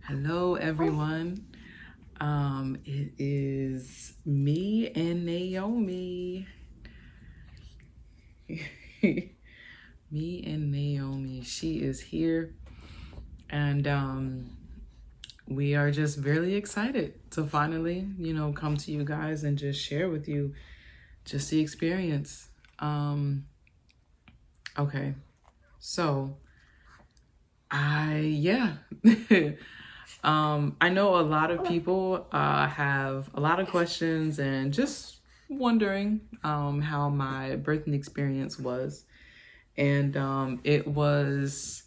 Hello, everyone. It is me and Naomi. Me and Naomi. She is here, and we are just really excited to finally, come to you guys and just share with you just the experience. Okay, so yeah. I know a lot of people have a lot of questions and just wondering how my birthing experience was. And it was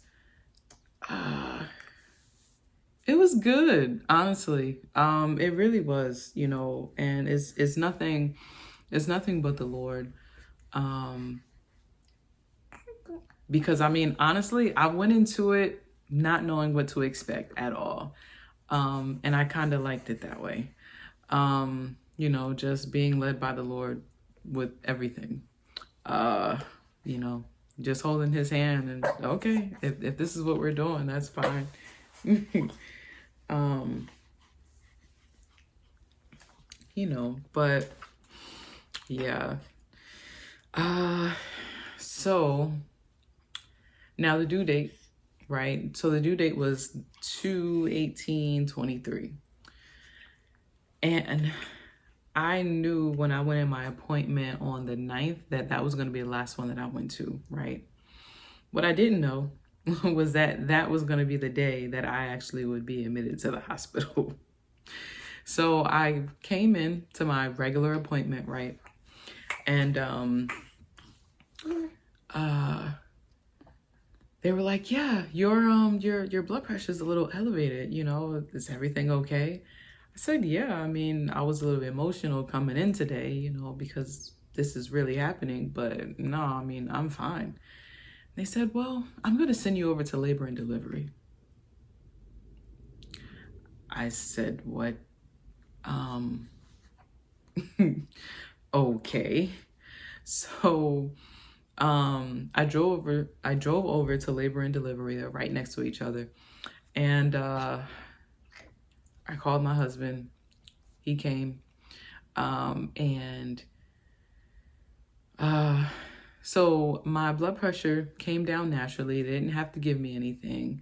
good, honestly. It really was, and it's nothing but the Lord. Because I mean, honestly, I went into it not knowing what to expect at all. And I kind of liked it that way. Just being led by the Lord with everything. You know, just holding his hand and okay, if this is what we're doing, that's fine. But yeah. So now the due date, right? So the due date was 2/18/23. And I knew when I went in my appointment on the 9th that was going to be the last one that I went to, right? What I didn't know was that was going to be the day that I actually would be admitted to the hospital. So I came in to my regular appointment, right? And they were like, "Yeah, your blood pressure is a little elevated, is everything okay?" I said, "Yeah, I mean, I was a little bit emotional coming in today, because this is really happening, but no, I mean, I'm fine." They said, "Well, I'm going to send you over to labor and delivery." I said, "What? Okay." So, I drove over to labor and delivery. They're right next to each other. And, I called my husband. He came. So my blood pressure came down naturally. They didn't have to give me anything,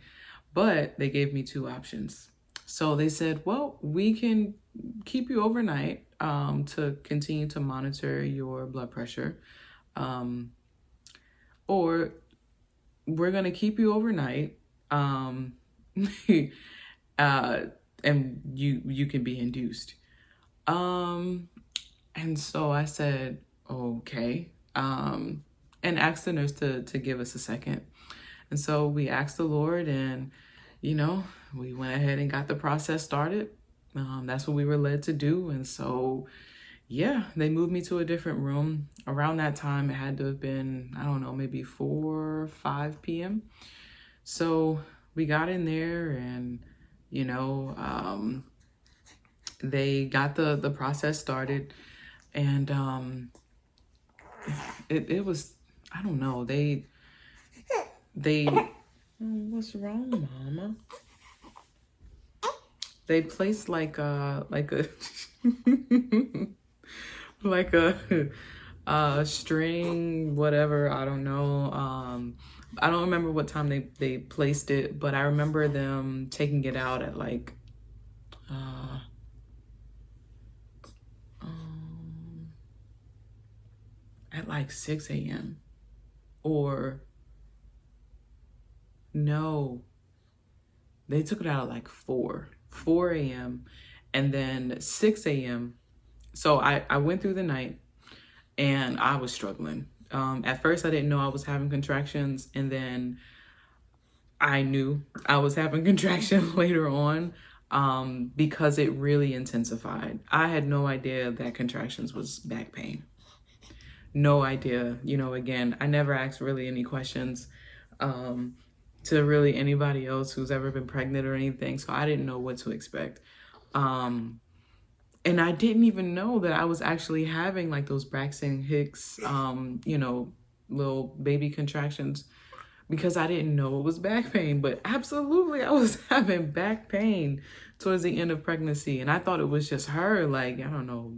but they gave me two options. So they said, "Well, we can keep you overnight to continue to monitor your blood pressure, or we're going to keep you overnight and you can be induced." And so I said, "Okay," and asked the nurse to give us a second. And so we asked the Lord, and we went ahead and got the process started. That's what we were led to do. And so yeah, they moved me to a different room. Around that time, it had to have been, I don't know, maybe 4 or 5 p.m. So we got in there and, they got the process started. And it was, I don't know, they what's wrong, Mama? They placed like a like a string, whatever, I don't know. I don't remember what time they placed it, but I remember them taking it out at like at 6 a.m. or no, they took it out at like 4 a.m. and then 6 a.m. So I went through the night and I was struggling. At first I didn't know I was having contractions, and then I knew I was having contractions later on because it really intensified. I had no idea that contractions was back pain. No idea. Again, I never asked really any questions to really anybody else who's ever been pregnant or anything, so I didn't know what to expect. And I didn't even know that I was actually having like those Braxton Hicks, little baby contractions, because I didn't know it was back pain, but absolutely I was having back pain towards the end of pregnancy. And I thought it was just her, like, I don't know,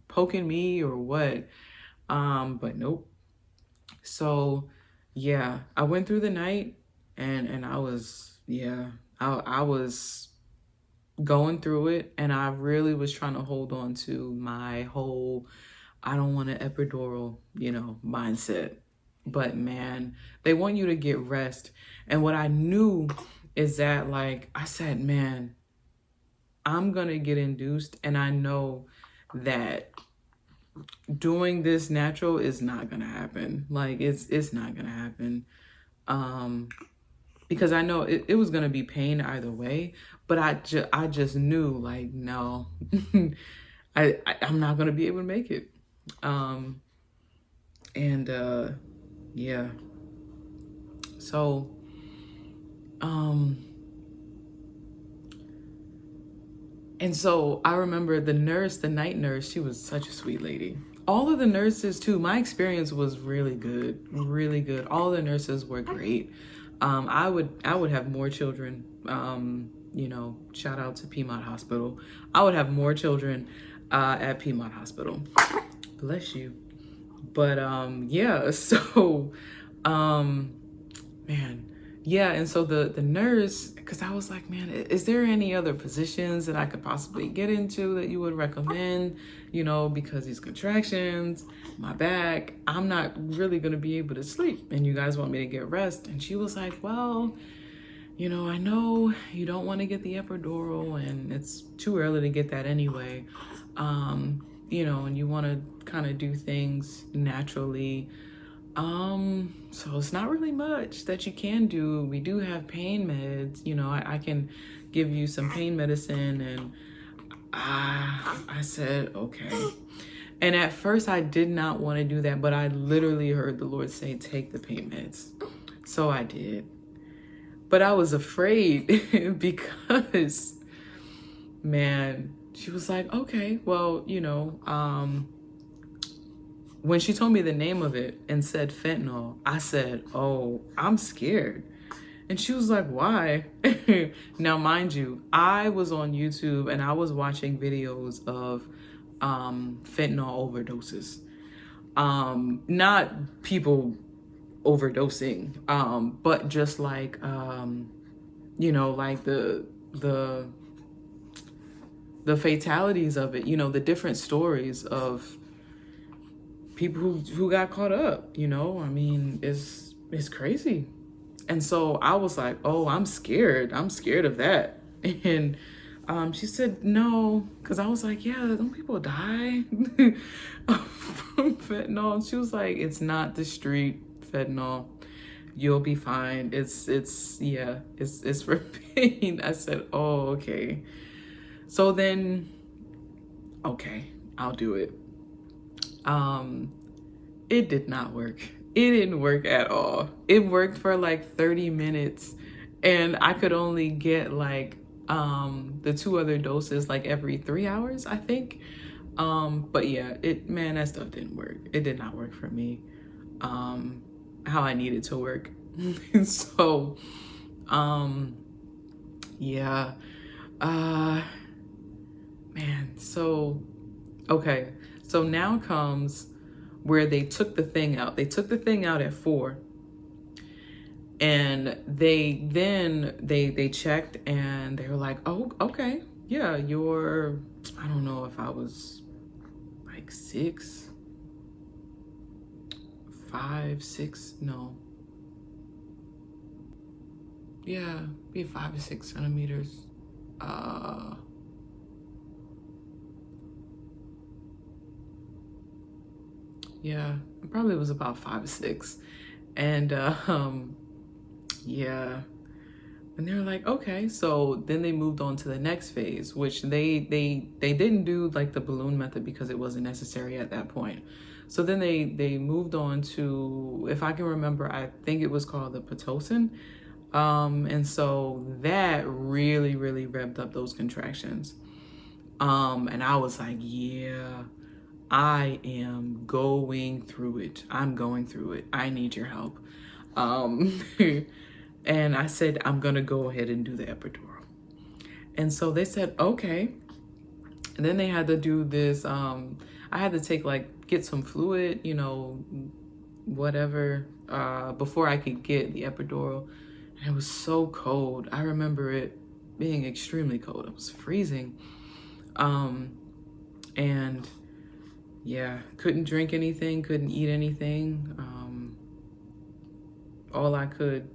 poking me or what. But nope. So yeah, I went through the night and I was, I was going through it, and I really was trying to hold on to my whole I don't want an epidural, mindset. But man, they want you to get rest. And what I knew is that, like I said, man, I'm gonna get induced, and I know that doing this natural is not gonna happen. Like it's not gonna happen. Because I know it was gonna be pain either way, but I just knew, like, no, I'm not gonna be able to make it. Yeah. So, and so I remember the night nurse, she was such a sweet lady. All of the nurses too, my experience was really good, really good. All the nurses were great. I would have more children. Shout out to Piedmont Hospital. I would have more children at Piedmont Hospital. Bless you. But yeah, so man, yeah. And so the nurse, because I was like, man, is there any other positions that I could possibly get into that you would recommend? Because these contractions, my back, I'm not really gonna be able to sleep, and you guys want me to get rest. And she was like, well, I know you don't want to get the epidural, and it's too early to get that anyway. And you want to kind of do things naturally. So it's not really much that you can do. We do have pain meds. I can give you some pain medicine. And I said, okay. And at first I did not want to do that, but I literally heard the Lord say, take the pain meds. So I did. But I was afraid because, man, she was like, okay, well, when she told me the name of it and said fentanyl, I said, oh, I'm scared. And she was like, why? Now, mind you, I was on YouTube and I was watching videos of fentanyl overdoses. Not people overdosing, but just like, like the fatalities of it, the different stories of people who got caught up, I mean, it's crazy. And so I was like, oh, I'm scared of that. And she said no, because I was like, yeah, don't people die from fentanyl? And she was like, it's not the street fentanyl, you'll be fine. It's for pain. I said, oh, okay. So then, okay, I'll do it. It did not work. It didn't work at all. It worked for like 30 minutes, and I could only get like the 2 other doses like every 3 hours, I think. But yeah, that stuff didn't work. It did not work for me how I needed to work. So yeah, man, so okay, so now comes where they took the thing out. They took the thing out at 4, and they checked, and they were like, oh, okay, yeah, you're, I don't know if I was like 6, 5, 6, no, yeah, be 5 to 6 centimeters. Yeah, it probably was about 5 or 6. And yeah. And they were like, okay. So then they moved on to the next phase, which they didn't do like the balloon method because it wasn't necessary at that point. So then they moved on to, if I can remember, I think it was called the Pitocin. And so that really, really revved up those contractions. And I was like, yeah, I am going through it. I'm going through it. I need your help. Um, and I said, I'm going to go ahead and do the epidural. And so they said, okay. And then they had to do this. I had to take get some fluid, whatever, before I could get the epidural. And it was so cold. I remember it being extremely cold. It was freezing. And yeah, couldn't drink anything, couldn't eat anything. All I could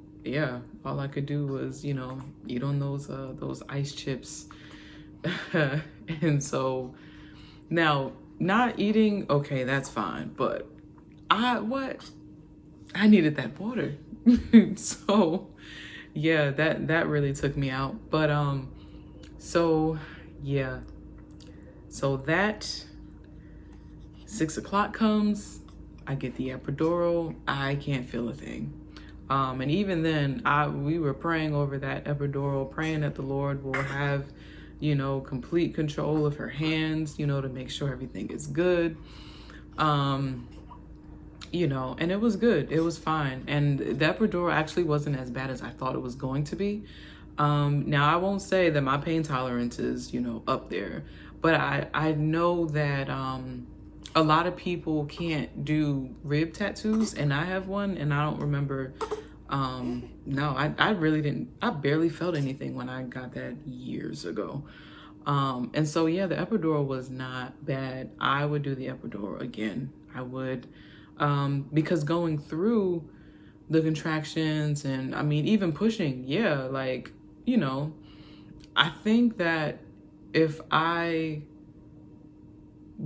do was, eat on those ice chips. And so now not eating, okay, that's fine. But I needed that water. So yeah, that really took me out. But so yeah. So that 6 o'clock comes, I get the epidural, I can't feel a thing. And even then, we were praying over that epidural, praying that the Lord will have, complete control of her hands, to make sure everything is good. And it was good. It was fine. And the epidural actually wasn't as bad as I thought it was going to be. Now, I won't say that my pain tolerance is, up there, but I know that a lot of people can't do rib tattoos, and I have one, and I don't remember. No, I really didn't. I barely felt anything when I got that years ago. And so, yeah, the epidural was not bad. I would do the epidural again. I would, because going through the contractions and even pushing, yeah, I think that if I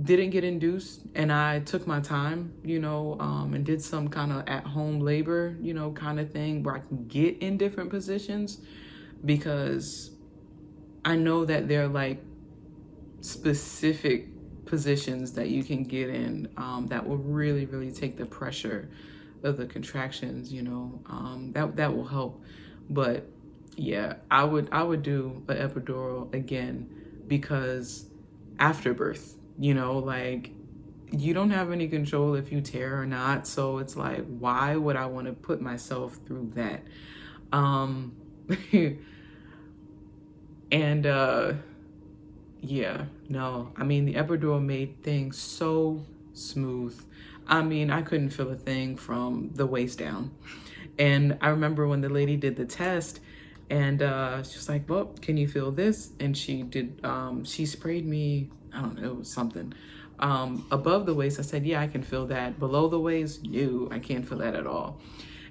didn't get induced and I took my time, and did some kind of at-home labor, kind of thing where I can get in different positions, because I know that they're specific positions that you can get in that will really, really take the pressure of the contractions, that will help. But yeah, I would do an epidural again, because after birth, you don't have any control if you tear or not. So it's why would I want to put myself through that? And yeah, no, the epidural made things so smooth. I couldn't feel a thing from the waist down. And I remember when the lady did the test, and she was like, well, can you feel this? And she did, she sprayed me, I don't know, it was something. Above the waist, I said, yeah, I can feel that. Below the waist, no, I can't feel that at all.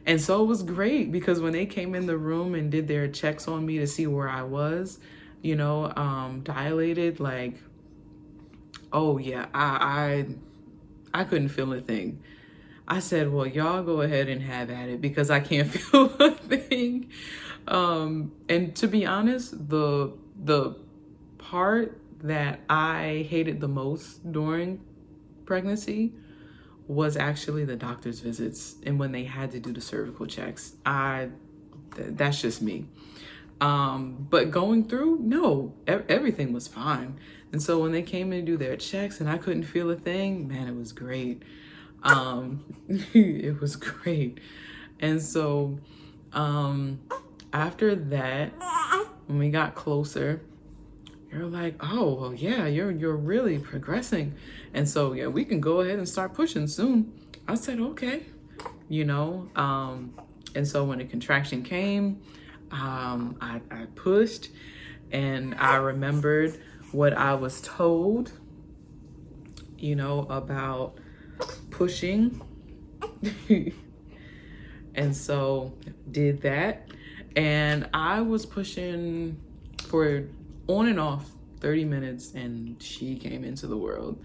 And so it was great, because when they came in the room and did their checks on me to see where I was, dilated, oh yeah, I couldn't feel a thing. I said, well, y'all go ahead and have at it, because I can't feel a thing. And to be honest, the part that I hated the most during pregnancy was actually the doctor's visits and when they had to do the cervical checks. That's just me. But going through, no, everything was fine. And so when they came in to do their checks and I couldn't feel a thing, man, it was great. It was great. And so, after that, when we got closer, you're like, oh, well, yeah, you're really progressing. And so, yeah, we can go ahead and start pushing soon. I said, okay, and so when the contraction came, I pushed, and I remembered what I was told, about pushing. And so did that, and I was pushing for on and off 30 minutes, and she came into the world.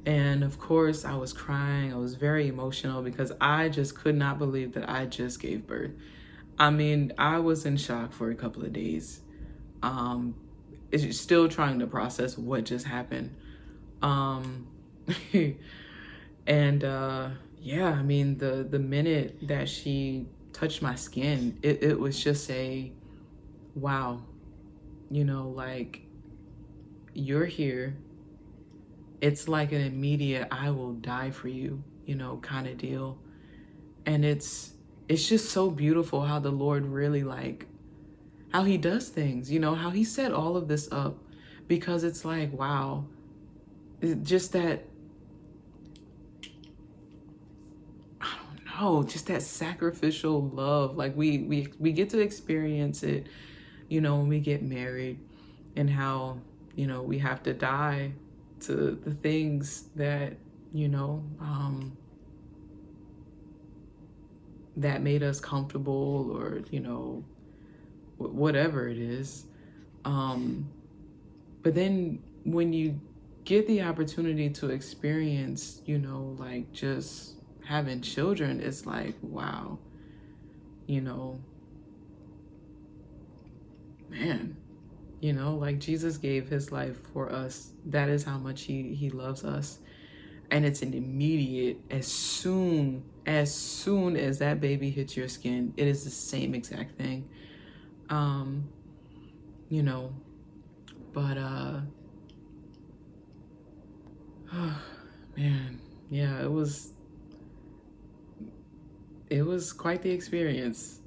And of course I was crying. I was very emotional because I just could not believe that I just gave birth. I was in shock for a couple of days. It's still trying to process what just happened. And yeah, the minute that she touched my skin, it was just a wow, you're here. It's like an immediate I will die for you, kind of deal. And it's it's just so beautiful how the Lord really like, how he does things, you know, how he set all of this up, because it's like, wow, just that, I don't know, just that sacrificial love. Like we get to experience it, you know, when we get married, and how, you know, we have to die to the things that, you know, that made us comfortable, or, you know, whatever it is. But then when you get the opportunity to experience, you know, like just having children, it's like, wow, you know, man, you know, like Jesus gave his life for us. That is how much he loves us. And it's an immediate, as soon as that baby hits your skin, it is the same exact thing. You know, but oh, man, yeah, it was quite the experience.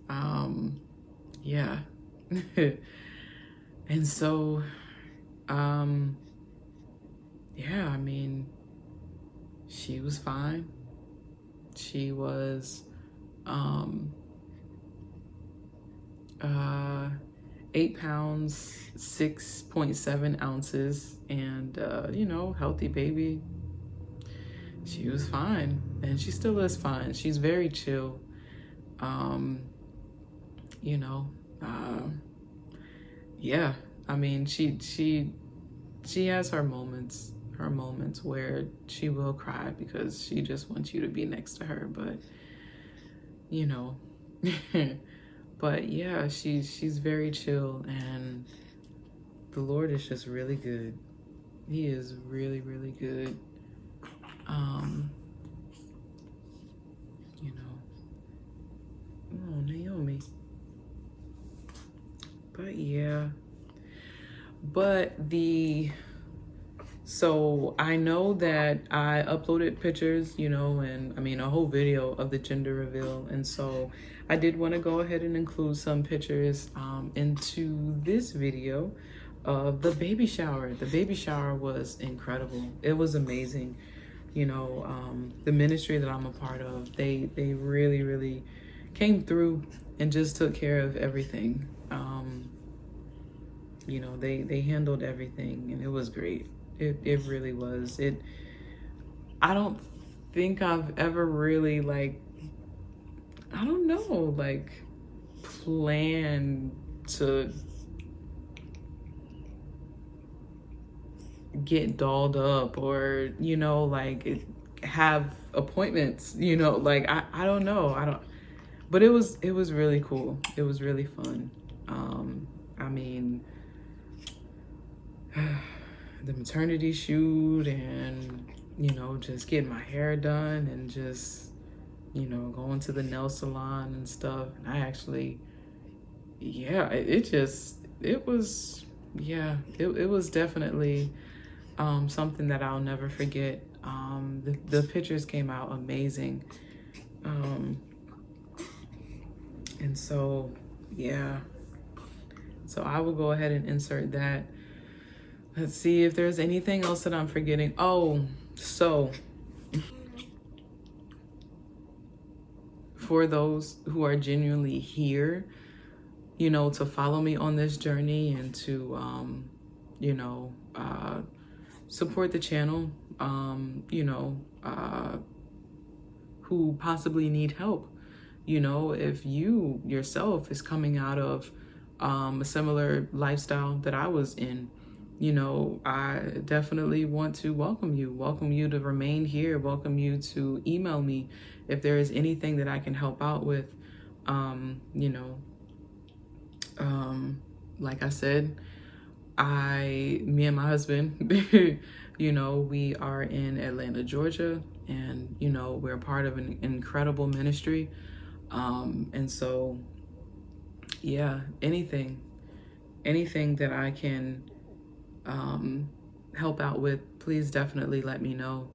Yeah. And so yeah, I mean, she was fine. She was 8 pounds 6.7 ounces, and you know, healthy baby. She was fine, and she still is fine. She's very chill. You know, yeah, I mean, she has her moments where she will cry because she just wants you to be next to her, but you know. But yeah, she's very chill, and the Lord is just really good. He is really, really good. You know, oh, Naomi. But yeah, so I know that I uploaded pictures, you know, and I mean a whole video of the gender reveal, and so I did want to go ahead and include some pictures into this video of the baby shower. The baby shower was incredible. It was amazing. You know, the ministry that I'm a part of, they really, really came through and just took care of everything. You know, they handled everything, and it was great. It really was. I don't think I've ever really, like, I don't know, like, planned to get dolled up, or, you know, like have appointments, you know, like I don't know. But it was really cool. It was really fun. I mean, the maternity shoot, and, you know, just getting my hair done, and just, you know, going to the nail salon and stuff. And I actually, yeah, it was, yeah, it was definitely something that I'll never forget. The pictures came out amazing. And so, yeah. So I will go ahead and insert that. Let's see if there's anything else that I'm forgetting. Oh, so for those who are genuinely here, you know, to follow me on this journey, and to, you know, support the channel, you know, who possibly need help. You know, if you yourself is coming out of a similar lifestyle that I was in, you know, I definitely want to welcome you to remain here, welcome you to email me if there is anything that I can help out with. You know, like I said, me and my husband, you know, we are in Atlanta, Georgia, and, you know, we're part of an incredible ministry. And so, yeah, anything that I can help out with, please definitely let me know.